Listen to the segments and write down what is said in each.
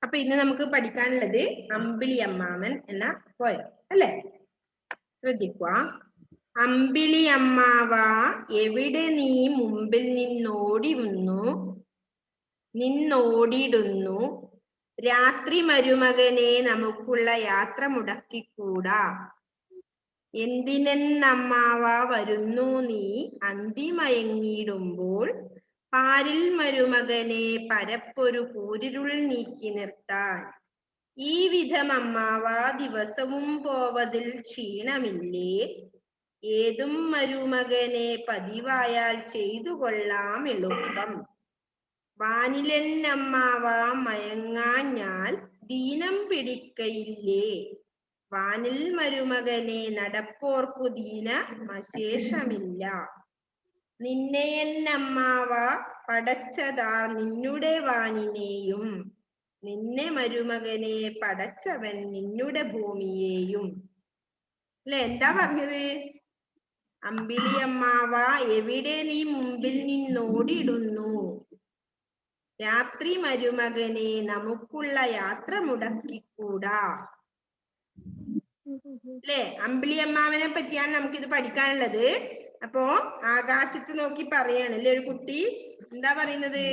അപ്പൊ ഇന്ന് നമുക്ക് പഠിക്കാനുള്ളത് അമ്പിളി അമ്മാവൻ എന്ന പോയം അല്ലേ? ശ്രദ്ധിക്കുക. അമ്പിളി അമ്മാവ എവിടെ നീ മുമ്പിൽ നിന്നോടിടുന്നു രാത്രി മരുമകനെ നമുക്കുള്ള യാത്ര മുടക്കിക്കൂടാ. എന്തിനെന്നമ്മാവ വരുന്നു നീ അന്തിമയങ്ങിടുമ്പോൾ പാരിൽ മരുമകനെ പരപ്പൊരു കൂരിരുൾ നീക്കി നിർത്താൻ. ഈ വിധം അമ്മാവ ദിവസവും പോവതിൽ ക്ഷീണമില്ലേ? ഏതും മരുമകനെ പതിവായാൽ ചെയ്തു കൊള്ളാം എളുപ്പം. വാനിലെന്നമ്മാവ മയങ്ങാഞ്ഞാൽ ദീനം പിടിക്കയില്ലേ? വാനിൽ മരുമകനെ നടപ്പോർക്കു ദീനമശേഷമില്ല. നിന്നെയെന്നമ്മാവ പടച്ചതാർ നിന്നുടെ വാനിനെയും നിന്നെ മരുമകനെ പടച്ചവൻ നിന്നുടെ ഭൂമിയെയും. അല്ലെ? എന്താ പറഞ്ഞത്? അമ്പിളി അമ്മാവ എവിടെ നീ മുമ്പിൽ നിന്നോടിടുന്നു രാത്രി മരുമകനെ നമുക്കുള്ള യാത്ര മുടക്കിക്കൂടാ. അല്ലെ? അമ്പിളി അമ്മാവനെ പറ്റിയാണ് നമുക്കിത് പഠിക്കാനുള്ളത്. അപ്പോ ആകാശത്ത് നോക്കി പറയാണ് അല്ലെ ഒരു കുട്ടി. എന്താ പറയുന്നത്?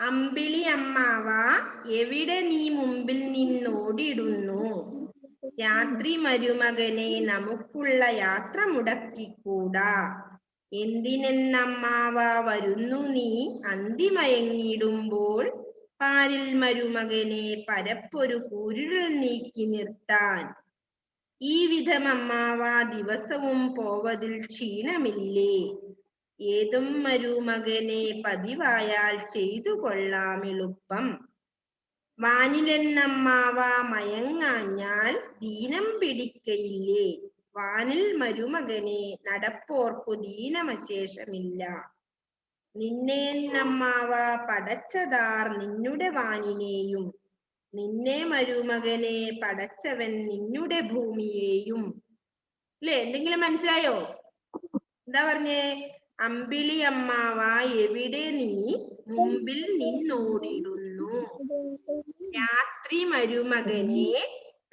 അമ്പിളി അമ്മാവ എവിടെ നീ മുമ്പിൽ നിന്നോടിടുന്നു രാത്രി മരുമകനെ നമുക്കുള്ള യാത്ര മുടക്കിക്കൂടാ. എന്തിനെന്നമ്മാവ വരുന്നു നീ അന്തിമയങ്ങിടുമ്പോൾ പാരിൽ മരുമകനെ പരപ്പൊരു കൂരിരുൾ നീക്കി നിർത്താൻ. ഈ വിധം അമ്മാവ ദിവസവും പോവതിൽ ക്ഷീണമില്ലേ? ഏതും മരുമകനെ പതിവായാൽ ചെയ്തു കൊള്ളാം എളുപ്പം. വാനിലെന്നമ്മാവ മയങ്ങാഞ്ഞാൽ ദീനം പിടിക്കയില്ലേ? വാനിൽ മരുമകനെ നടപ്പോർക്കു ദീനമശേഷമില്ല. നിന്നെന്നമ്മാവ പടച്ചതാർ നിന്നുടെ വാനിനെയും നിന്നെ മരുമകനെ പടച്ചവൻ നിന്നുടെ ഭൂമിയെയും. അല്ലെ? എന്തെങ്കിലും മനസ്സിലായോ? എന്താ പറഞ്ഞേ? അമ്പിളി അമ്മാവ എവിടെ നീ മുമ്പിൽ നിന്നോടിടുന്നു രാത്രി മരുമകനെ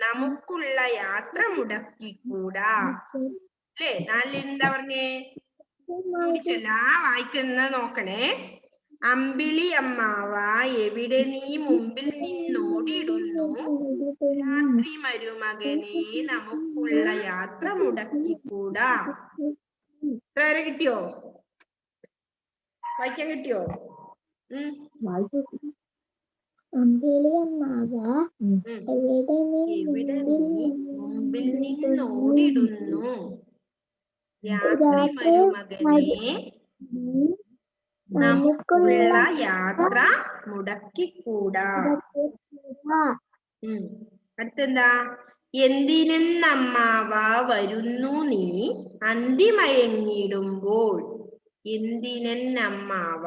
നമുക്കുള്ള യാത്ര മുടക്കിക്കൂടാ. അല്ലേ? നാലിൽ എന്താ പറഞ്ഞേ? കൂടിച്ചല്ല വായിക്കുന്ന നോക്കണേ. അമ്പിളി അമ്മാവ എവിടെ നീ മുമ്പിൽ നിന്നോടിടുന്നു രാത്രി മരുമകനെ നമുക്കുള്ള യാത്ര മുടക്കിക്കൂടാ. ഇത്ര വരെ കിട്ടിയോ? വായിക്കാൻ കിട്ടിയോ? അമ്പിളി അമ്മാവ എവിടെ നീ മുമ്പിൽ നിന്നോടിടുന്നു രാത്രി മരുമകനെ നമുക്കുള്ള യാത്ര മുടക്കിക്കൂടാ. അടുത്തെന്താ? എന്തിനെന്നമ്മാവ വരുന്നു നീ അന്തിമയങ്ങിടുമ്പോൾ. എന്തിനെന്നമ്മാവ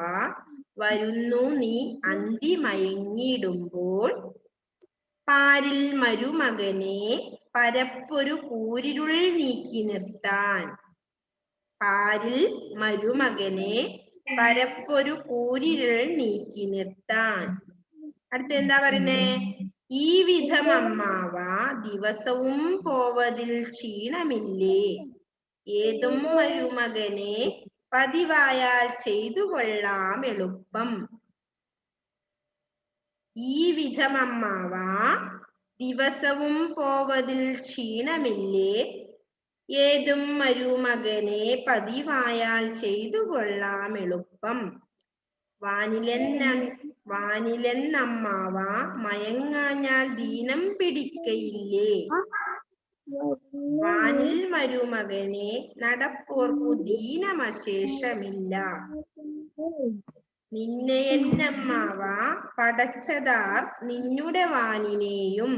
വരുന്നു നീ അന്തിമയങ്ങിടുമ്പോൾ പാരിൽ മരുമകനെ പരപ്പൊരു കൂരിരുൾ നീക്കി നിർത്താൻ. പാരിൽ മരുമകനെ പരപ്പൊരു കൂരിരുൾ നീക്കി നിർത്താൻ. അടുത്ത എന്താ പറയുന്നേ? ഈ വിധം അമ്മാവ ദിവസവും പോവതിൽ ക്ഷീണമില്ലേ? ഏതും മരുമകനെ പതിവായാൽ ചെയ്തു കൊള്ളാം എളുപ്പം. ഈ വിധം അമ്മാവ ദിവസവും പോവതിൽ ക്ഷീണമില്ലേ? ഏതും മരുമകനെ പതിവായാൽ ചെയ്തു കൊള്ളാം എളുപ്പം. വാനിലെന്നമ്മാവ മയങ്ങാഞ്ഞാൽ ദീനം പിടിക്കയില്ലേ? വാനിൽ മരുമകനെ നടപ്പോർക്കു ദീനമശേഷമില്ല. നിന്നെയെന്നമ്മാവ പടച്ചതാർ നിന്നുടെ വാനിനെയും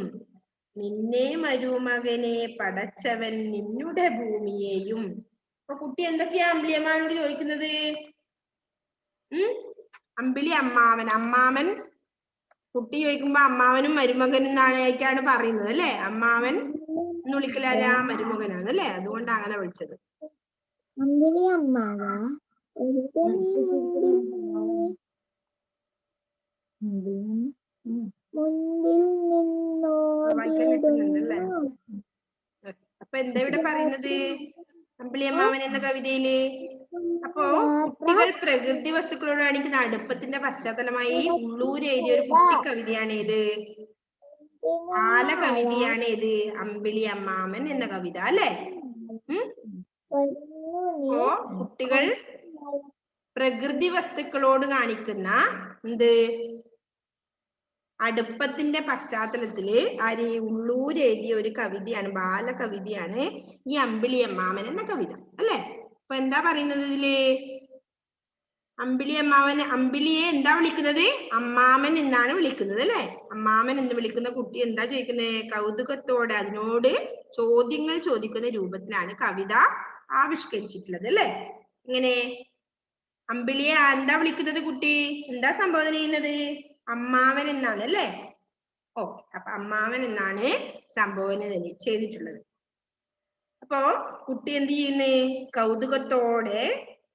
നിന്നെ മരുമകനെ പടച്ചവൻ നിന്നുടെ ഭൂമിയെയും. അപ്പൊ കുട്ടി എന്തൊക്കെയാ അമ്പിളിയമ്മാവനോട് ചോദിക്കുന്നത്? അമ്പിളി അമ്മാവൻ കുട്ടി ചോദിക്കുമ്പോ അമ്മാവനും മരുമകനും എന്നാണ് പറയുന്നത് അല്ലേ? അമ്മാവൻ എന്ന് വിളിക്കലാരാ? മരുമകനാണ് അല്ലേ? അതുകൊണ്ട് അങ്ങനെ വിളിച്ചത്. അമ്പിളി അമ്മാവ എവിടെ നീ മുൻപിൽ നിന്നോടിയിടുന്നു. അപ്പൊ എന്താ ഇവിടെ പറയുന്നത് അമ്പിളി അമ്മാവൻ എന്ന കവിതയില്? അപ്പോ കുട്ടികൾ പ്രകൃതി വസ്തുക്കളോട് കാണിക്കുന്ന അടുപ്പത്തിന്റെ പശ്ചാത്തലമായി ഉള്ളൂർ എഴുതിയ ഒരു കുട്ടി കവിതയാണ് ഏത്? ബാലകവിതയാണ് ഏത്? അമ്പിളി അമ്മാവൻ എന്ന കവിത അല്ലെ? അപ്പോ കുട്ടികൾ പ്രകൃതി വസ്തുക്കളോട് കാണിക്കുന്ന എന്ത് അടുപ്പത്തിന്റെ പശ്ചാത്തലത്തില് ആര് ഉള്ളൂർ എഴുതിയ ഒരു കവിതയാണ്, ബാലകവിതയാണ് ഈ അമ്പിളി അമ്മാവൻ എന്ന കവിത അല്ലെ? അപ്പൊ എന്താ പറയുന്നത് ഇതില്? അമ്പിളി അമ്മാവന്, അമ്പിളിയെ എന്താ വിളിക്കുന്നത്? അമ്മാമൻ എന്നാണ് വിളിക്കുന്നത് അല്ലെ? അമ്മാമൻ എന്ന് വിളിക്കുന്ന കുട്ടി എന്താ ചോദിക്കുന്നത്? കൗതുകത്തോടെ അതിനോട് ചോദ്യങ്ങൾ ചോദിക്കുന്ന രൂപത്തിലാണ് കവിത ആവിഷ്കരിച്ചിട്ടുള്ളത് അല്ലെ? ഇങ്ങനെ അമ്പിളിയെ എന്താ വിളിക്കുന്നത് കുട്ടി? എന്താ സംബോധന ചെയ്യുന്നത്? അമ്മാവൻ എന്നാണ് അല്ലെ? ഓക്കെ, അപ്പൊ അമ്മാവൻ എന്നാണ് സംബോധന ചെയ്തിട്ടുള്ളത്. അപ്പോ കുട്ടി എന്ത് ചെയ്യുന്നേ? കൗതുകത്തോടെ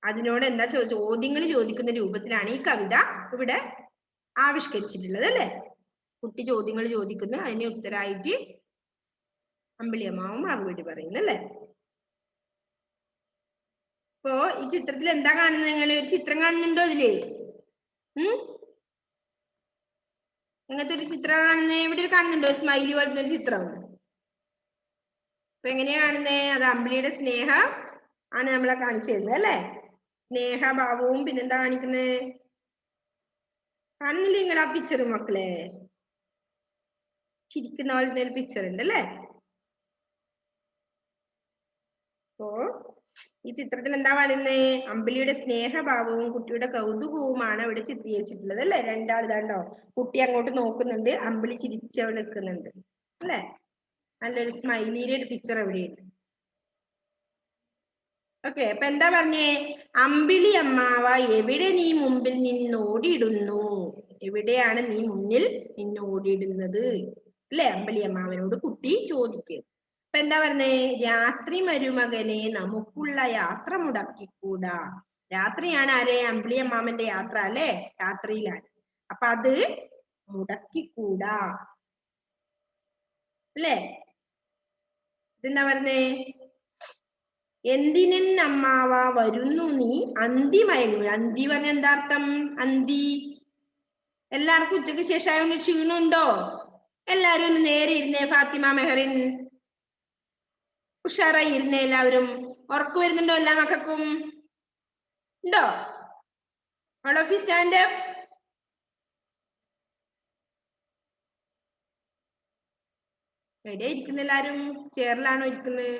അതിനോട് എന്താ ചോദ്യങ്ങൾ ചോദിക്കുന്ന രൂപത്തിലാണ് ഈ കവിത ഇവിടെ ആവിഷ്കരിച്ചിട്ടുള്ളത് അല്ലെ? കുട്ടി ചോദ്യങ്ങൾ ചോദിക്കുന്നു, അതിന് ഉത്തരായിട്ട് അമ്പിളി അമ്മാവൻ മറുപടി പറയുന്നു അല്ലെ? അപ്പോ ഈ ചിത്രത്തിൽ എന്താ കാണുന്നത്? നിങ്ങൾ ഒരു ചിത്രം കാണുന്നുണ്ടോ അതില്? എങ്ങനത്തെ ഒരു ചിത്രം കാണുന്നേ? ഇവിടെ ഒരു കാണുന്നുണ്ടോ സ്മൈലി പോലത്തെ ഒരു ചിത്രം? അപ്പൊ എങ്ങനെയാ കാണുന്നേ? അത് അമ്പിളിയുടെ സ്നേഹ ആണ് നമ്മളെ കാണിച്ചു തരുന്നത് അല്ലെ? സ്നേഹഭാവവും പിന്നെന്താ കാണിക്കുന്നത്? കാണുന്നില്ല നിങ്ങൾ ആ പിക്ചർ മക്കളെ? ചിരിക്കുന്ന പോലത്തെ ഒരു പിക്ചർ ഉണ്ട് അല്ലെ? അപ്പോ ഈ ചിത്രത്തിൽ എന്താ പറയുന്നത്? അമ്പിളിയുടെ സ്നേഹഭാവവും കുട്ടിയുടെ കൗതുകവുമാണ് ഇവിടെ ചിത്രീകരിച്ചിട്ടുള്ളത് അല്ലെ? രണ്ടാൾ ഇതാണ്ടോ, കുട്ടി അങ്ങോട്ട് നോക്കുന്നുണ്ട്, അമ്പിളി ചിരിച്ചവിടെ നിൽക്കുന്നുണ്ട് അല്ലെ? നല്ലൊരു സ്മൈലിയുടെ ഒരു പിക്ചർ എവിടെയുണ്ട്. ഓക്കെ, അപ്പൊ എന്താ പറഞ്ഞേ? അമ്പിളി അമ്മാവ എവിടെ നീ മുമ്പിൽ നിന്നോടിയിടുന്നു? എവിടെയാണ് നീ മുന്നിൽ നിന്നോടിയിടുന്നത് അല്ലെ? അമ്പിളി അമ്മാവനോട് കുട്ടി ചോദിക്കുക. അപ്പൊ എന്താ പറഞ്ഞേ? രാത്രി മരുമകനെ നമുക്കുള്ള യാത്ര മുടക്കിക്കൂടാ. രാത്രിയാണ് ആരെ? അമ്പിളി അമ്മാവന്റെ യാത്ര അല്ലെ? രാത്രിയിലാണ്. അപ്പൊ അത് മുടക്കിക്കൂടാ അല്ലേ? ഇതെന്താ പറഞ്ഞേ? എന്തിനമ്മാവ വരുന്നു നീ അന്തി മയങ്ങി? അന്തി പറഞ്ഞ എന്താ അർത്ഥം? അന്തി എല്ലാവർക്കും ഉച്ചക്ക് ശേഷം ക്ഷീണുണ്ടോ? എല്ലാരും ഒന്ന് നേരെ ഇരുന്നേ. ഫാത്തിമ, മെഹറിൻ ഉഷാറായി ഇരുന്നേ. എല്ലാവരും ഉറക്കു വരുന്നുണ്ടോ? എല്ലാ മക്കൾക്കും ഉണ്ടോ? All of you stand up. എവിടെയാ ഇരിക്കുന്ന എല്ലാരും? ചെയറിലാണോ ഇരിക്കുന്നത്?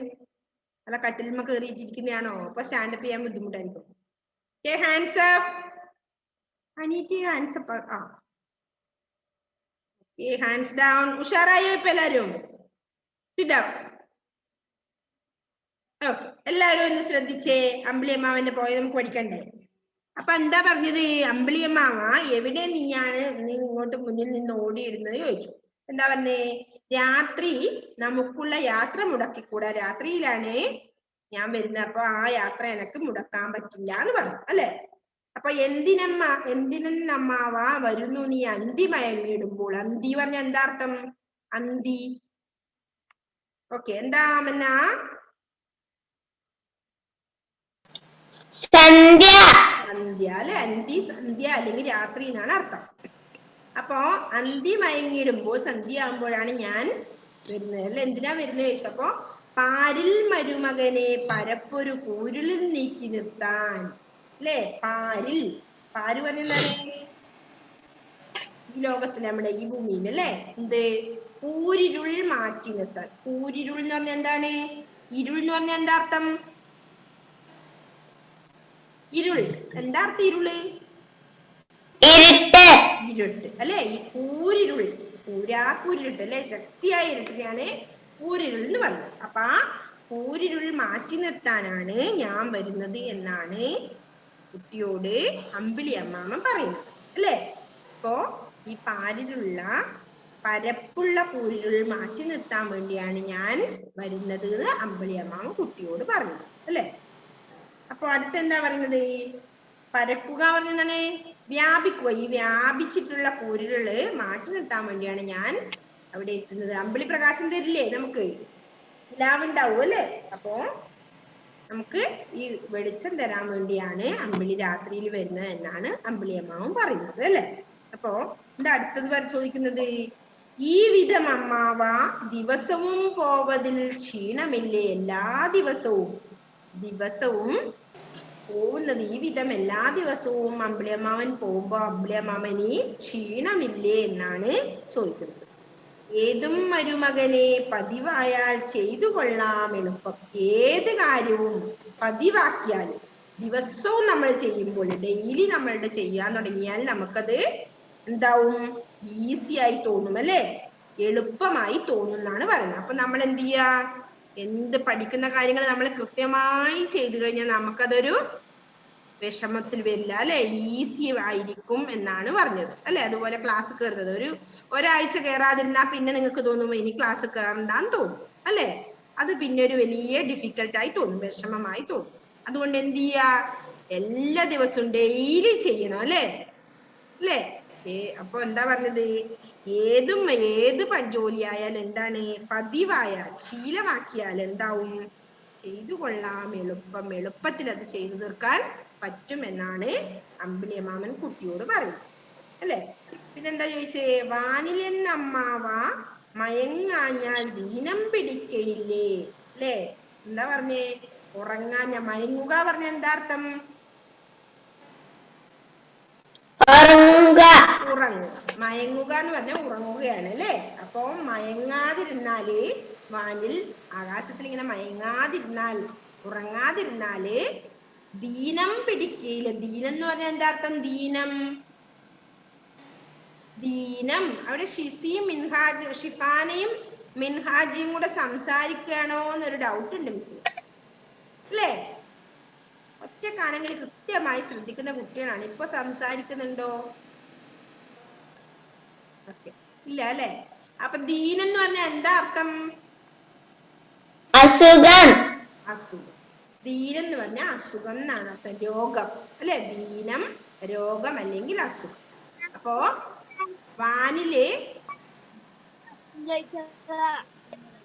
അല്ല കട്ടിൽമ കയറിയിട്ടിരിക്കുന്നതാണോ? അപ്പൊ സ്റ്റാൻഡപ്പ് ചെയ്യാൻ ബുദ്ധിമുട്ടായിരിക്കും. Hands up. അനീറ്റി ഹാൻഡ്സ് അപ്പ്. ആ, ഹാൻഡ്സ് ഡൗൺ. ഉഷാറായോ ഇപ്പൊ എല്ലാരും? Sit down. ഓക്കെ, എല്ലാവരും ഒന്ന് ശ്രദ്ധിച്ചേ. അമ്പിളി അമ്മാവന്റെ പോയത് നമുക്ക് പഠിക്കണ്ടേ? അപ്പൊ എന്താ പറഞ്ഞത്? അമ്പിളി അമ്മാവ എവിടെ നീ ഇങ്ങോട്ട് മുന്നിൽ നിന്ന് ഓടിയിടുന്നത് ചോദിച്ചു. എന്താ പറഞ്ഞേ? രാത്രി നമുക്കുള്ള യാത്ര മുടക്കിക്കൂടാ. രാത്രിയിലാണ് ഞാൻ വരുന്നത്, അപ്പൊ ആ യാത്ര എനക്ക് മുടക്കാൻ പറ്റില്ല എന്ന് പറഞ്ഞു അല്ലെ? അപ്പൊ എന്തിനമ്മാവ വരുന്നു നീ അന്തി മയങ്ങിയിടുമ്പോൾ? അന്തി പറഞ്ഞ എന്താ അർത്ഥം? അന്തി. ഓക്കെ, എന്താ മന്ന? സന്ധ്യ. സന്ധ്യ അല്ലെ? അന്തി, സന്ധ്യ അല്ലെങ്കിൽ രാത്രി എന്നാണ് അർത്ഥം. അപ്പോ അന്തി മയങ്ങിയിടുമ്പോൾ, സന്ധ്യ ആകുമ്പോഴാണ് ഞാൻ വരുന്നത് അല്ലെ? എന്തിനാ വരുന്നത് ചോദിച്ചപ്പോ പാരിൽ മരുമകനെ പരപ്പൊരു കൂരുളിൽ നീക്കി നിർത്താൻ അല്ലെ? പാരിൽ, പാര് പറഞ്ഞെന്താണ്? ഈ ലോകത്തില്, നമ്മുടെ ഈ ഭൂമിയിൽ അല്ലെ? എന്ത്? കൂരിരുൾ മാറ്റി നിർത്താൻ. കൂരിരുൾ എന്ന് പറഞ്ഞ എന്താണ്? ഇരുൾ എന്ന് പറഞ്ഞ എന്താ അർത്ഥം? ഇരുൾ എന്താ അർത്ഥം? ഇരുള് ഇരുട്ട് അല്ലെ? ഈ കൂരിരുൾ, കൂരിരുട്ട് അല്ലെ? ശക്തിയായ ഇരുട്ടിനെയാണ് കൂരിരുൾ എന്ന് പറയുന്നത്. അപ്പൊ ആ കൂരിരുൾ മാറ്റി നിർത്താനാണ് ഞാൻ വരുന്നത് എന്നാണ് കുട്ടിയോട് അമ്പിളി അമ്മാമൻ പറയുന്നത് അല്ലെ? അപ്പോ ഈ പാരിലുള്ള പരപ്പുള്ള പൂരിരുൾ മാറ്റി നിർത്താൻ വേണ്ടിയാണ് ഞാൻ വരുന്നത് എന്ന് അമ്പിളിയമ്മാവൻ കുട്ടിയോട് പറഞ്ഞു അല്ലെ. അപ്പൊ അടുത്ത് എന്താ പറയുന്നത്? പരക്കുക പറഞ്ഞെന്താണ്? വ്യാപിക്കുക. ഈ വ്യാപിച്ചിട്ടുള്ള പൂരിരുള് മാറ്റി നിർത്താൻ വേണ്ടിയാണ് ഞാൻ അവിടെ എത്തുന്നത്. അമ്പിളി പ്രകാശം തരില്ലേ നമുക്ക്? നിലാവുണ്ടാവും അല്ലെ? അപ്പോ നമുക്ക് ഈ വെളിച്ചം തരാൻ വേണ്ടിയാണ് അമ്പിളി രാത്രിയിൽ വരുന്നത് എന്നാണ് അമ്പിളിയമ്മാവൻ പറയുന്നത് അല്ലെ. അപ്പോ എന്താ അടുത്തത് ചോദിക്കുന്നത്? ഈ വിധം അമ്മാവ ദിവസവും പോവതിൽ ക്ഷീണമില്ലേ? എല്ലാ ദിവസവും പോകുന്നത് ഈ വിധം എല്ലാ ദിവസവും അമ്പിളിയമ്മാവൻ പോകുമ്പോ അമ്പിളിയമ്മാവന് ക്ഷീണമില്ലേ എന്നാണ് ചോദിക്കുന്നത്. ഏതും മരുമകനെ പതിവായാൽ ചെയ്തു കൊള്ളാം എളുപ്പം. ഏത് കാര്യവും പതിവാക്കിയാൽ ദിവസവും നമ്മൾ ചെയ്യുമ്പോൾ ഡെയിലി നമ്മളുടെ ചെയ്യാൻ തുടങ്ങിയാൽ നമുക്കത് എന്താവും? ഈസി ആയി തോന്നും അല്ലെ? എളുപ്പമായി തോന്നും എന്നാണ് പറയുന്നത്. അപ്പൊ നമ്മൾ എന്ത് ചെയ്യാ? എന്ത് പഠിക്കുന്ന കാര്യങ്ങൾ നമ്മൾ കൃത്യമായി ചെയ്തു കഴിഞ്ഞാൽ നമുക്കതൊരു വിഷമത്തിൽ വരില്ല അല്ലെ? ഈസി ആയിരിക്കും എന്നാണ് പറഞ്ഞത് അല്ലെ. അതുപോലെ ക്ലാസ് കയറുന്നത് ഒരാഴ്ച കയറാതിരുന്നാ പിന്നെ നിങ്ങൾക്ക് തോന്നും ഇനി ക്ലാസ് കയറണ്ടാന്ന് തോന്നും അല്ലെ. അത് പിന്നെ ഒരു വലിയ ഡിഫിക്കൽട്ടായി തോന്നും, വിഷമമായി തോന്നും. അതുകൊണ്ട് എന്ത് ചെയ്യാ? എല്ലാ ദിവസവും ഡെയിലി ചെയ്യണം അല്ലെ. അപ്പൊ എന്താ പറഞ്ഞത്? ഏത് ജോലിയായാലും എന്താണ്? പതിവായാൽ ശീലമാക്കിയാൽ എന്താവും? ചെയ്തു കൊള്ളാം എളുപ്പം. എളുപ്പത്തിൽ അത് ചെയ്തു തീർക്കാൻ പറ്റും എന്നാണ് അമ്പിളിയമ്മാവൻ കുട്ടിയോട് പറയുന്നത് അല്ലെ. പിന്നെന്താ ചോദിച്ചേ? വാനിലെന്നമ്മാവ മയങ്ങാഞ്ഞാൽ ദീനം പിടിക്കയില്ലേ അല്ലെ. എന്താ പറഞ്ഞേ? ഉറങ്ങാഞ്ഞ, മയങ്ങുക പറഞ്ഞ എന്താ അർത്ഥം? ഉറങ്ങുക. മയങ്ങുക എന്ന് പറഞ്ഞാൽ ഉറങ്ങുകയാണ് അല്ലെ. അപ്പൊ മയങ്ങാതിരുന്നാല്, വാനിൽ ആകാശത്തിൽ ഇങ്ങനെ മയങ്ങാതിരുന്നാൽ, ഉറങ്ങാതിരുന്നാല് ദീനം പിടിക്കയില്ല. ദീനം എന്ന് പറഞ്ഞാൽ എന്താ അർത്ഥം? ദീനം അവിടെ ഷിഫാനയും മിൻഹാജിയും കൂടെ സംസാരിക്കുകയാണോ എന്നൊരു ഡൗട്ട് ഉണ്ട് മിസ്സിന് അല്ലേ. ഒറ്റക്കാണെങ്കിൽ കൃത്യമായി ശ്രദ്ധിക്കുന്ന കുട്ടികളാണ്. ഇപ്പൊ സംസാരിക്കുന്നുണ്ടോ? ഇല്ല അല്ലെ. അപ്പൊ ദീനം എന്ന് പറഞ്ഞാൽ എന്താ അർത്ഥം? അസുഖം. ദീനം എന്ന് പറഞ്ഞാൽ അസുഖം എന്നാണ് അർത്ഥം. രോഗം അല്ലെ. ദീനം രോഗം അല്ലെങ്കിൽ അസുഖം. അപ്പോ വാനില്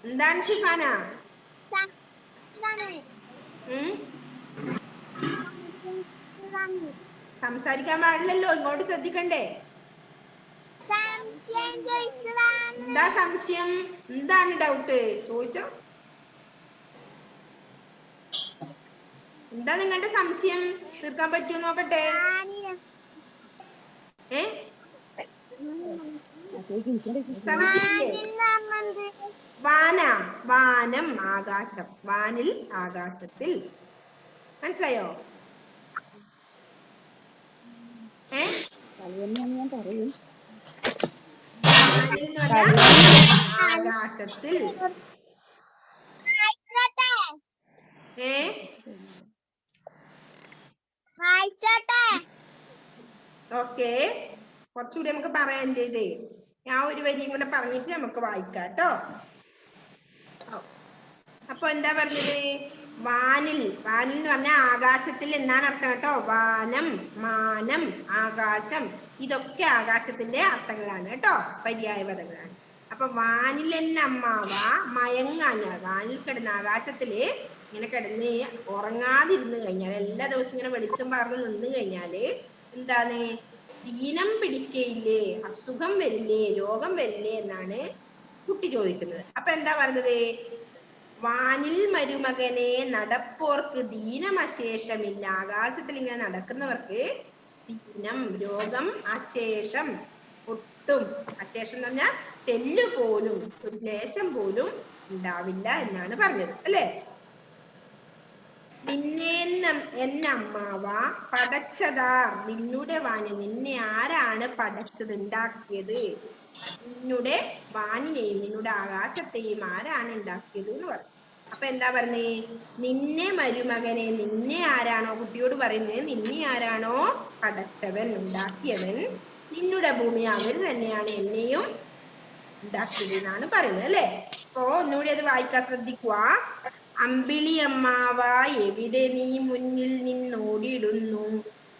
എന്താണ് ഷിഫാന? സംസാരിക്കാൻ പാടില്ലല്ലോ, ഇങ്ങോട്ട് ശ്രദ്ധിക്കണ്ടേ? എന്താ സംശയം? എന്താണ് ഡൗട്ട്? ചോദിച്ചോ. എന്താ നിങ്ങളുടെ സംശയം? തീർക്കാൻ പറ്റുമോ നോക്കട്ടെ. വാനം ആകാശം. വാനിൽ ആകാശത്തിൽ. മനസ്സിലായോ? ആകാശത്തിൽ. ഓക്കെ, കുറച്ചുകൂടി നമുക്ക് പറയാൻ ചെയ്തേ. ഞാൻ ഒരു വരിയും കൂടെ പറഞ്ഞിട്ട് നമുക്ക് വായിക്കാം കേട്ടോ. അപ്പൊ എന്താ പറഞ്ഞത്? വാനിൽ എന്ന് പറഞ്ഞാൽ ആകാശത്തിൽ എന്നാണ് അർത്ഥം കേട്ടോ. വാനം, മാനം, ആകാശം, ഇതൊക്കെ ആകാശത്തിന്റെ അർത്ഥങ്ങളാണ് കേട്ടോ, പര്യായ പദങ്ങളാണ്. അപ്പൊ വാനിലെന്നമ്മാവ മയങ്ങാഞ്ഞ, വാനിൽ കിടന്ന് ആകാശത്തില് ഇങ്ങനെ കിടന്ന് ഉറങ്ങാതിരുന്നു കഴിഞ്ഞാൽ, എല്ലാ ദിവസവും ഇങ്ങനെ വെളിച്ചം പകർന്ന് നിന്ന് കഴിഞ്ഞാല് എന്താണ്? ദീനം പിടിക്കയില്ലേ, അസുഖം വരില്ലേ, രോഗം വരില്ലേ എന്നാണ് കുട്ടി ചോദിക്കുന്നത്. അപ്പൊ എന്താ പറഞ്ഞത്? വാനിൽ മരുമകനെ നടപ്പോർക്ക് ദീനമശേഷമില്ല. ആകാശത്തിൽ ഇങ്ങനെ നടക്കുന്നവർക്ക് ദീനം, രോഗം, അശേഷം, ഒട്ടും. അശേഷം എന്ന് പറഞ്ഞാൽ തെല്ല് പോലും, ഒരു ലേശം പോലും ഉണ്ടാവില്ല എന്നാണ് പറഞ്ഞത് അല്ലെ. നിന്നെ എന്നമ്മാവ പടച്ചതാർ, നിന്നുടെ വാനി, നിന്നെ ആരാണ് പടച്ചത്, ഉണ്ടാക്കിയത്? നിന്നുടെ വാനിനെയും നിന്നുടെ ആകാശത്തെയും ആരാണ് ഉണ്ടാക്കിയത് എന്ന് പറഞ്ഞു. അപ്പൊ എന്താ പറഞ്ഞേ? നിന്നെ മരുമകനെ, നിന്നെ ആരാണോ, കുട്ടിയോട് പറയുന്നത്, നിന്നെ ആരാണോ പടച്ചവൻ, ഉണ്ടാക്കിയവൻ, നിന്നുടെ ഭൂമി, അവർ തന്നെയാണ് എന്നെയും ഉണ്ടാക്കിയത് എന്നാണ് പറയുന്നത് അല്ലെ. അപ്പൊ ഒന്നുകൂടി അത് വായിക്കാൻ ശ്രദ്ധിക്കുക. അമ്പിളി അമ്മാവ എവിടെ നീ മുന്നിൽ നിന്നോടിടുന്നു,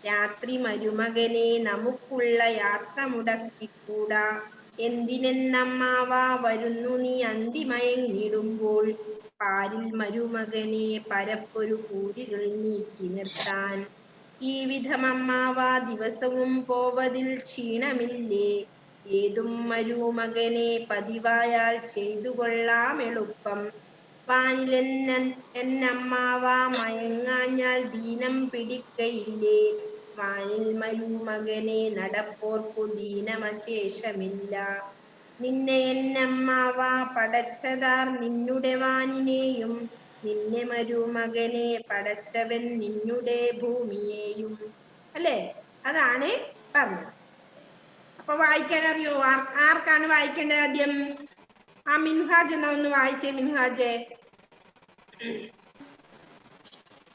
രാത്രി മരുമകനെ നമുക്കുള്ള യാത്ര മുടക്കിക്കൂടാ, എന്തിനെന്നമ്മാവ വരുന്നു നീ അന്തിമയങ്ങിടുമ്പോൾ, പാരിൽ മരുമകനെ പരപ്പൊരു കൂരിരുൾ നീക്കി നിർത്താൻ, ഈ വിധം അമ്മാവ ദിവസവും പോവതിൽ ക്ഷീണമില്ലേ, ഏതും മരുമകനെ പതിവായാൽ ചെയ്തു കൊള്ളാം എളുപ്പം, വാനിലെന്നമ്മാവ മയങ്ങാഞ്ഞാൽ ദീനം പിടിക്കയില്ലേ, വാനിൽ മരുമകനെ നടപ്പോർക്കു ദീനമശേഷമില്ല, നിന്നെ എന്നമ്മാവ പടച്ചതാർ നിന്നുടെ വാനിനെയും, നിന്നെ മരുമകനെ പടച്ചവൻ നിന്നുടെ ഭൂമിയെയും. അല്ലേ, അതാണ് പറഞ്ഞത്. അപ്പൊ വായിക്കാൻ അറിയോ? ആർക്കാണ് വായിക്കേണ്ടത് ആദ്യം? ആ മിൻഹാജ് എന്നാ ഒന്ന് വായിച്ചേ മിൻഹാജെ.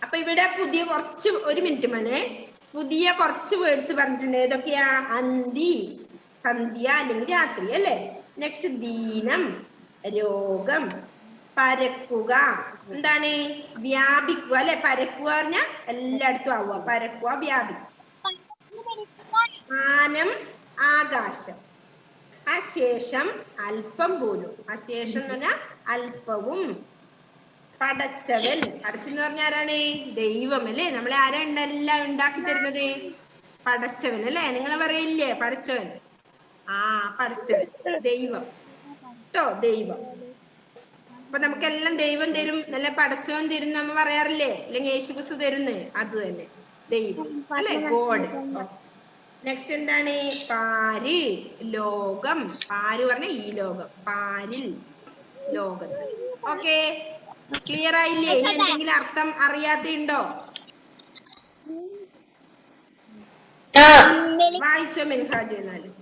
അപ്പൊ ഇവിടെ പുതിയ കുറച്ച്, ഒരു മിനിറ്റ് മോനെ, പുതിയ കുറച്ച് വേർഡ്സ് പറഞ്ഞിട്ടുണ്ട്. ഏതൊക്കെയാ? അന്തി, സന്ധ്യ അല്ലെങ്കിൽ രാത്രി അല്ലേ. നെക്സ്റ്റ് ദീനം, രോഗം, പരക്കുക, എന്താണ്? വ്യാപിക്കുക അല്ലെ. പരക്കുക പറഞ്ഞാൽ എല്ലായിടത്തും ആവുക, പരക്കുക, വ്യാപിക്കുക. മാനം, ആകാശം. അശേഷം, അല്പം പോലും. അശേഷം എന്ന് പറഞ്ഞാൽ അല്പവും. പടച്ചവൻ, പടച്ചെന്ന് പറഞ്ഞ ആരാണ്? ദൈവം അല്ലേ. നമ്മളെ ആരാ എല്ലാം ഉണ്ടാക്കി തരുന്നത്? പടച്ചവൻ അല്ലേ. നിങ്ങൾ പറയില്ലേ പടച്ചവൻ? ആ, പടച്ചവൻ, ദൈവം കേട്ടോ, ദൈവം. അപ്പൊ നമുക്കെല്ലാം ദൈവം തരും, നല്ല പടച്ചവൻ തരും നമ്മ പറയാറില്ലേ, അല്ലെങ്കിൽ യേശുക്രിസ്തു തരുന്ന്, അത് തന്നെ ദൈവം അല്ലെ, ഗോഡ്. നെക്സ്റ്റ് എന്താണ്? പാര്, ലോകം. പാര് പറഞ്ഞ ഈ ലോകം, പാരിൽ, ലോകത്ത്. ഓക്കെ, ക്ലിയർ ആയില്ലേ? എന്തെങ്കിലും അർത്ഥം അറിയാത്തുണ്ടോ? വായിച്ചോ മിൻഹാജ്. എന്നാലും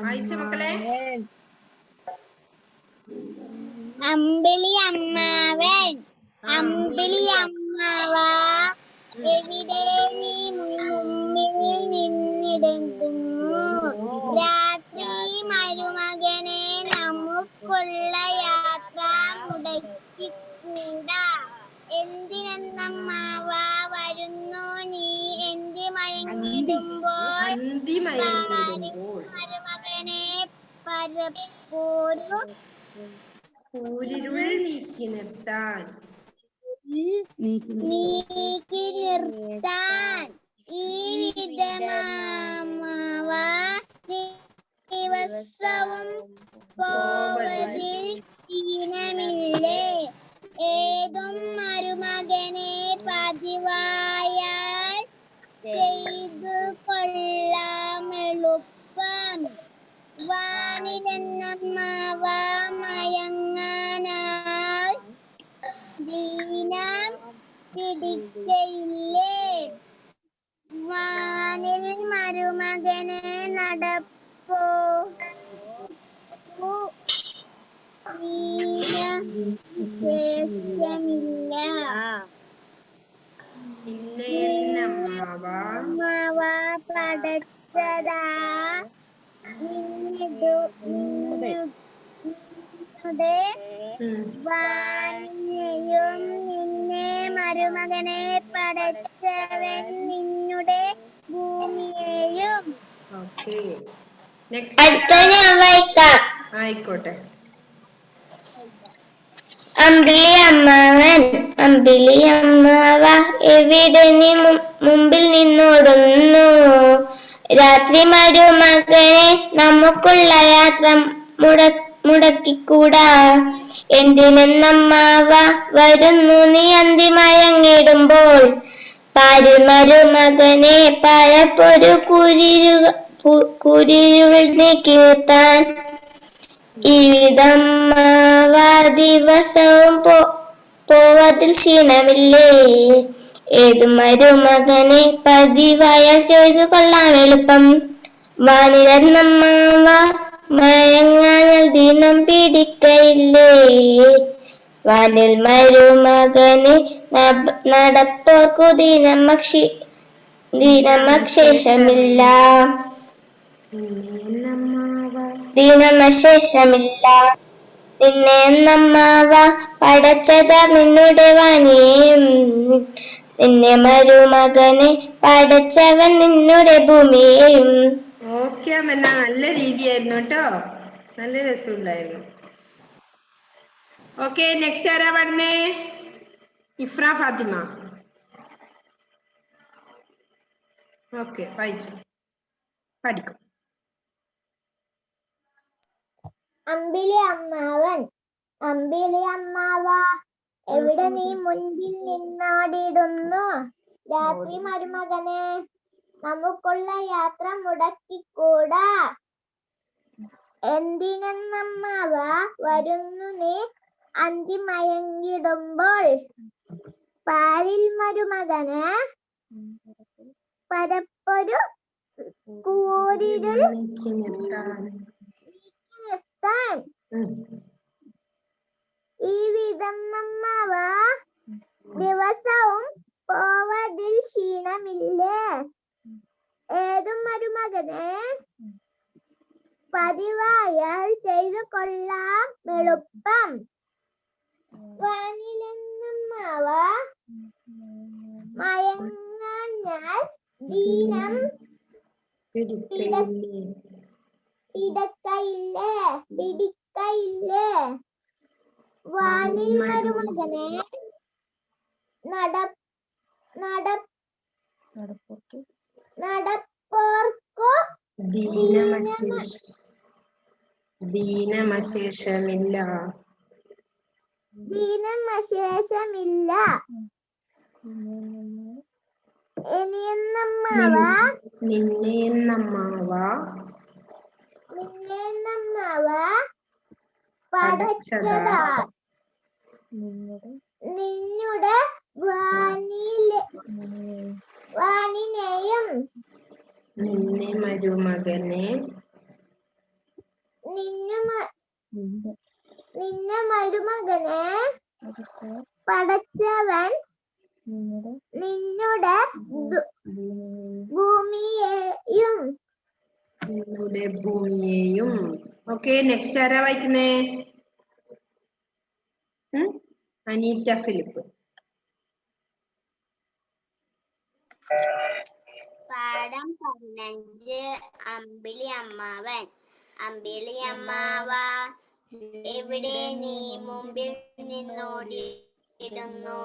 വായിച്ചോ മക്കളെ. അമ്പിളി അമ്മാവൻ, അമ്പിളി അമ്മാവ എവിടെ നീ മുമ്പിൽ നിന്നിടുന്നു, രാത്രി മരുമകനെ നമുക്കുള്ള യാത്ര മുടക്കിക്കൂടാ, എന്തിനെന്നമ്മാവ വരുന്നു നീ എന്തി മയങ്ങിടുമ്പോൾ, മരുമകനെ പരപ്പോരു കൂരിരുൾ നീക്കി നിർത്താൻ, നീക്കി നിർത്താൻ, ഈ വിധമാവ ദിവസവും പോവതിൽ ക്ഷീണമില്ലേ, ഏതും മരുമകനെ പതിവായാൽ ചെയ്തു കൊള്ളാം എളുപ്പം, വാനിലെന്നമ്മാവ മയങ്ങാനാൽ ദീനം പിടിക്കയില്ലേ, വാനിൽ മരുമകനെ നടപ്പോ ശേഷമില്ല, അമ്മാവ പടച്ചതാ നിന്നുടെ വാനിനെയും, നിന്നെ മരുമകനെ പടച്ചവൻ നിന്നുടെ ഭൂമിയെയും. അടുത്ത ഞാൻ വായിക്കാം. ആയിക്കോട്ടെ. അമ്പിളി അമ്മാവൻ, അമ്പിളി അമ്മാവ എവിടെ നീ മുമ്പിൽ നിന്നോടുന്നു, രാത്രി മരുമകനെ നമുക്കുള്ള യാത്ര മുടക്കിക്കൂടാ, എന്തിനെന്നമ്മാവ വരുന്നു നീ അന്തിമയങ്ങിടുമ്പോൾ, പാരിൽ മരുമകനെ പരപ്പൊരു കൂരിരുൾ നീക്കി നിർത്താൻ, ഈ വിധമ്മാവ ദിവസവും പോവതിൽ ക്ഷീണമില്ലേ, ഏതു മരുമകനെ പതിവായ ചെയ്തു കൊള്ളാം എളുപ്പം, വാനിലെന്നമ്മാവ മയങ്ങാഞ്ഞാൽ ദീനം പിടിക്കയില്ലേ, വാനിൽ മരുമകന് നടപ്പോർക്കു ദീനമശേഷമില്ല. നിന്നെ നമ്മാവ പടച്ചത നിന്നുടെ വാനിയെയും, നിന്നെ മരുമകനെ പടച്ചവൻ നിന്നുടെ ഭൂമിയെയും. ഓക്കെ അമ്മ, നല്ല രീതിയായിരുന്നു കേട്ടോ, നല്ല രസമുണ്ടായിരുന്നു. ഓക്കെ, നെക്സ്റ്റ് ആരാ പാടുന്നേ? ഇഫ്ര ഫാത്തിമ. ഓക്കെ, വായിച്ചു പഠിക്കും. അമ്പിളി അമ്മാവ, എവിടെ നീ മുൻപിൽ നിന്നാടിടുന്നു? രാത്രി മരുമകനെ, നമുക്കുള്ള യാത്ര മുടക്കിക്കൂടാ. എന്തിനെന്നമ്മാവ വരുന്നു നീ അന്തിമയങ്ങിടുമ്പോൾ? പാരിൽ മരുമകനെ പരപ്പൊരു കൂരിരുൾ നിർത്താൻ. ഈ വിധം അമ്മാവ ദിവസവും പോവതിൽ ക്ഷീണമില്ലേ? ഏതും മരുമകനെ പതിവായാൽ ചെയ്തു കൊള്ളാം എളുപ്പം. വാനിലെന്നമ്മാവ മയങ്ങാഞ്ഞാൽ ദീനം പിടിക്കയില്ലേ? വാനിൽ മരുമകനെ നടപ്പോർക്കു ദീനമശേഷമില്ല. നിന്നെന്നമ്മാവ പടച്ചതാ നിന്നുടെ വാനിനെയും, നിന്നെ മരുമകനെ നിന്നെ മരുമകനെ പടച്ചവൻ നിന്നുടെ ഭൂമിയെയും. ഓക്കെ, നെക്സ്റ്റ് ആരാ വായിക്കുന്നേ? അനീറ്റ ഫിലിപ്പ്. പാഠം 15. അമ്പിളി അമ്മാവ, എവിടെ നീ മുമ്പിൽ നിന്നോടിടുന്നു?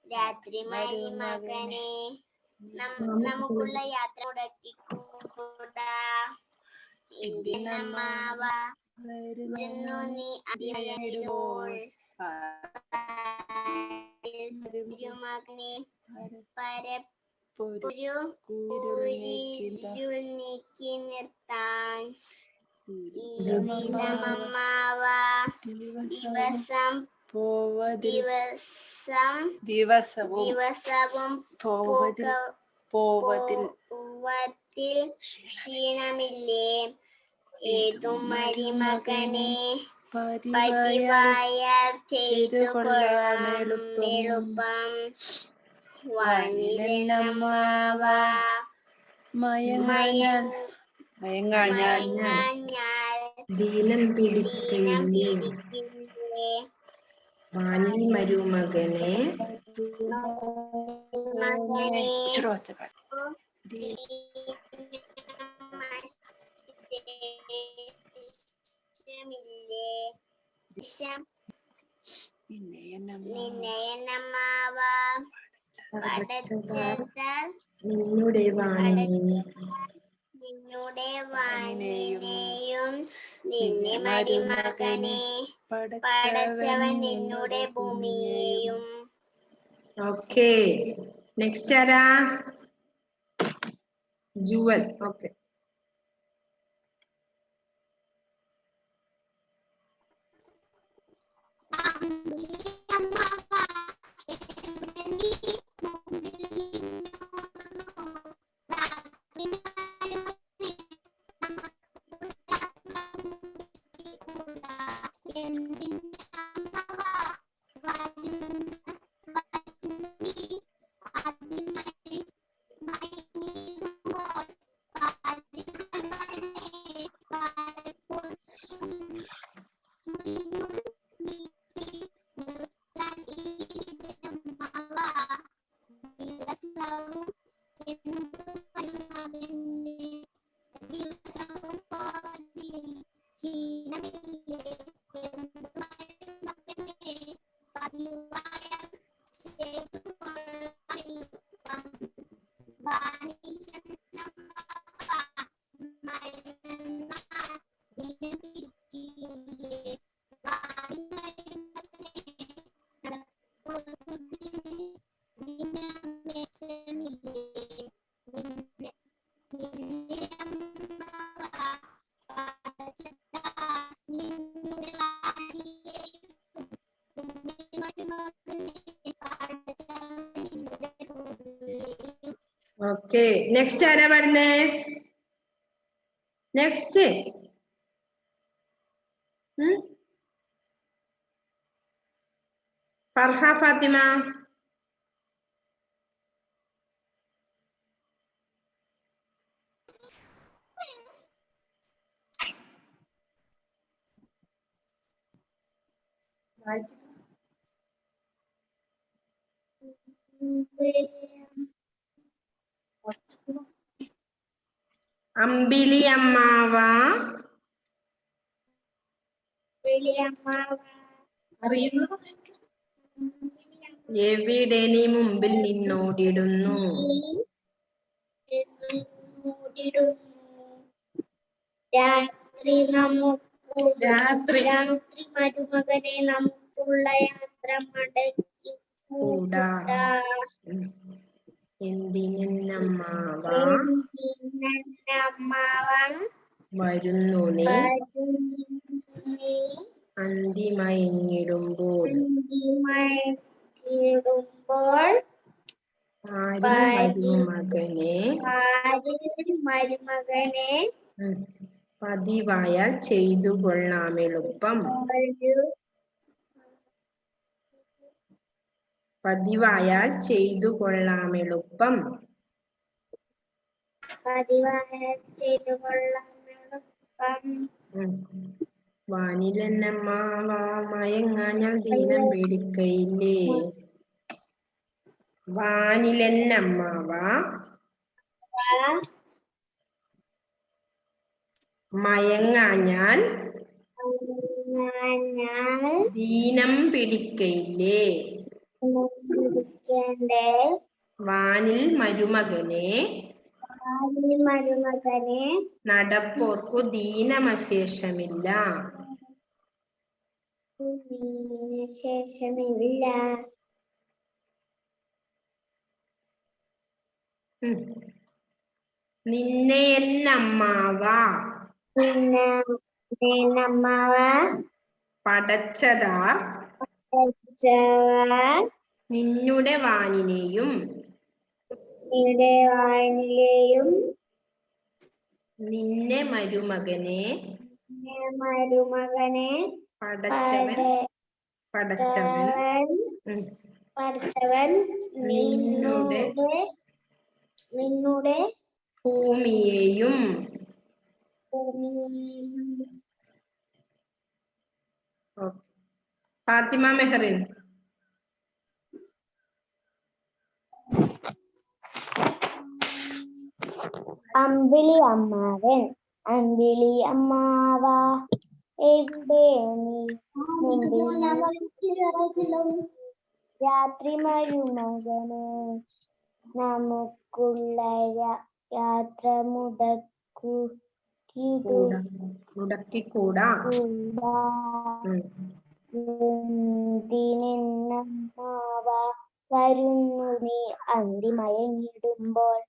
രാത്രി മരുമകനെ, നമുക്കുള്ള യാത്ര മുടക്കിക്കൂടാ. എന്തിനമ്മാവ വരുന്നു നീ അന്തിമയങ്ങിടുമ്പോൾ? മരുമകനെ പരപ്പൊരു കൂരിരുൾ നീക്കി നിർത്താൻ. ഈ വിധമമ്മാവ ദിവസവും പോവതിൽ ക്ഷീണമില്ലേ? ഏതും മരുമകനെ പതിവായാൽ ചെയ്തു കൊള്ളാം എളുപ്പം. വാനിലെന്നമ്മാവ മയങ്ങാഞ്ഞാൽ ദീനം പിടിക്കില്ലേ? വാനിൽ മരുമകനെ നിന്നെന്നമ്മാവ പടച്ചതാൽ നിന്നുടെ വാനിനെയും, നിന്നെ മരുമകനെ പടച്ചവൻ നിന്നുടെ ഭൂമിയെയും. ഓക്കെ, നെക്സ്റ്റ് ആരാ? ജുവൽ. ഓക്കെ, ഓക്കെ, നെക്സ്റ്റ് ആരാ പറഞ്ഞേ? നെക്സ്റ്റ് ഫർഹ ഫാത്തിമ. അമ്പിളി അമ്മാവ എവിടെ നീ മുമ്പിൽ നിന്നോടിടുന്നു? രാത്രി മരുമകനെ നമുക്കുള്ള യാത്ര മടക്കി കൂടാ. എന്തിനമ്മാവ വരുന്നു നീ അന്തിമയങ്ങിടുമ്പോൾ? മരുമകനെ പതിവായാൽ ചെയ്തു കൊള്ളാമെളുപ്പം. പതിവായാൽ ചെയ്തു കൊള്ളാമെളുപ്പം. വാനിലെന്നമ്മാവ മയങ്ങാഞ്ഞാൽ ദീനം പേടിക്കയില്ലേ? വാനിലെന്നമ്മാവ മയങ്ങാഞ്ഞാൽ ദീനം പിടിക്കയില്ലേ? വാനിൽ മരുമകനെ നടപ്പോർക്കു ദീനമശേഷമില്ല. നിന്നെ എന്നമ്മാവ പടച്ചതാർ നിന്നുടെ വാനിനെയും നിന്നെ മരുമകനെ പടച്ചവൻ നിന്നുടെ ഭൂമിയെയും ഫാത്തിമ മെഹറിൻ. അമ്പിളി അമ്മാവൻ അമ്പിളി അമ്മാവ എവിടെ നീ രാത്രി മരുമകനെ നമുക്കുള്ള യാത്ര മുടക്കിക്കൂടാ. എന്തിനമ്മാവ വരുന്നു നീ അന്തിമയങ്ങിടുമ്പോൾ?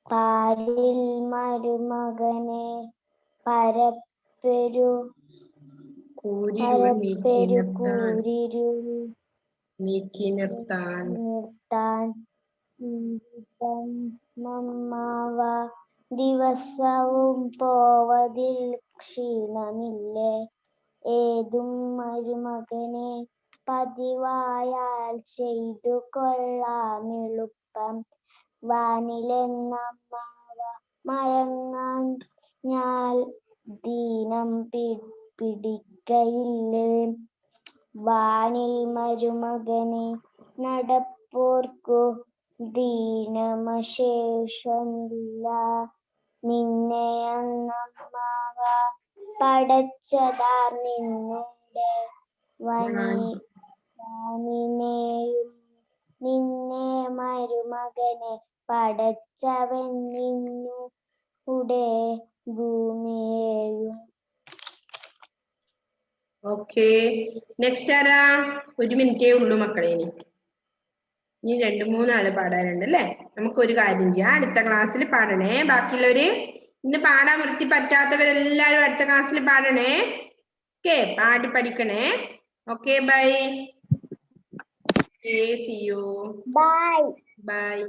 പാലിൽ മരുമകനെ പരപ്പെരു നീക്കി നിർത്താൻ അമ്മാവ ദിവസവും പോവതിൽ ക്ഷീണമില്ലേ? ഏതും മരുമകനെ പതിവായാൽ ചെയ്തു കൊള്ളാമെളുപ്പം. വാനിലെന്നമ്മാവ മയങ്ങാൻ ഞാൻ ദീനം പിടിക്കയില്ലേ? വാനിൽ മരുമകനെ നടപ്പോർക്കു ദീനമശേഷമില്ല. നിന്നെ അന്നമ്മാവ പടച്ചതാർ നിന്നുടെ വാനിനെയും നിന്നെ മരുമകനെ പടച്ചവൻ നിന്നു ഉടേ ഭൂമിയെയും. ഓക്കെ, നെക്സ്റ്റ് ആരാ? ഒരു മിനിറ്റേ ഉള്ളൂ മക്കളെ. ഇനി 2-3 ആള് പാടാനുണ്ട് അല്ലേ? നമുക്ക് ഒരു കാര്യം ചെയ്യാം, അടുത്ത ക്ലാസ്സിൽ പാടണേ. ബാക്കിയുള്ളവര് ഇന്ന് പാടാൻ വൃത്തി പറ്റാത്തവരെല്ലാരും അടുത്ത ക്ലാസ്സിൽ പാടണേ. ഓക്കെ, പാടി പഠിക്കണേ. Okay, bye. See you. Bye. Bye.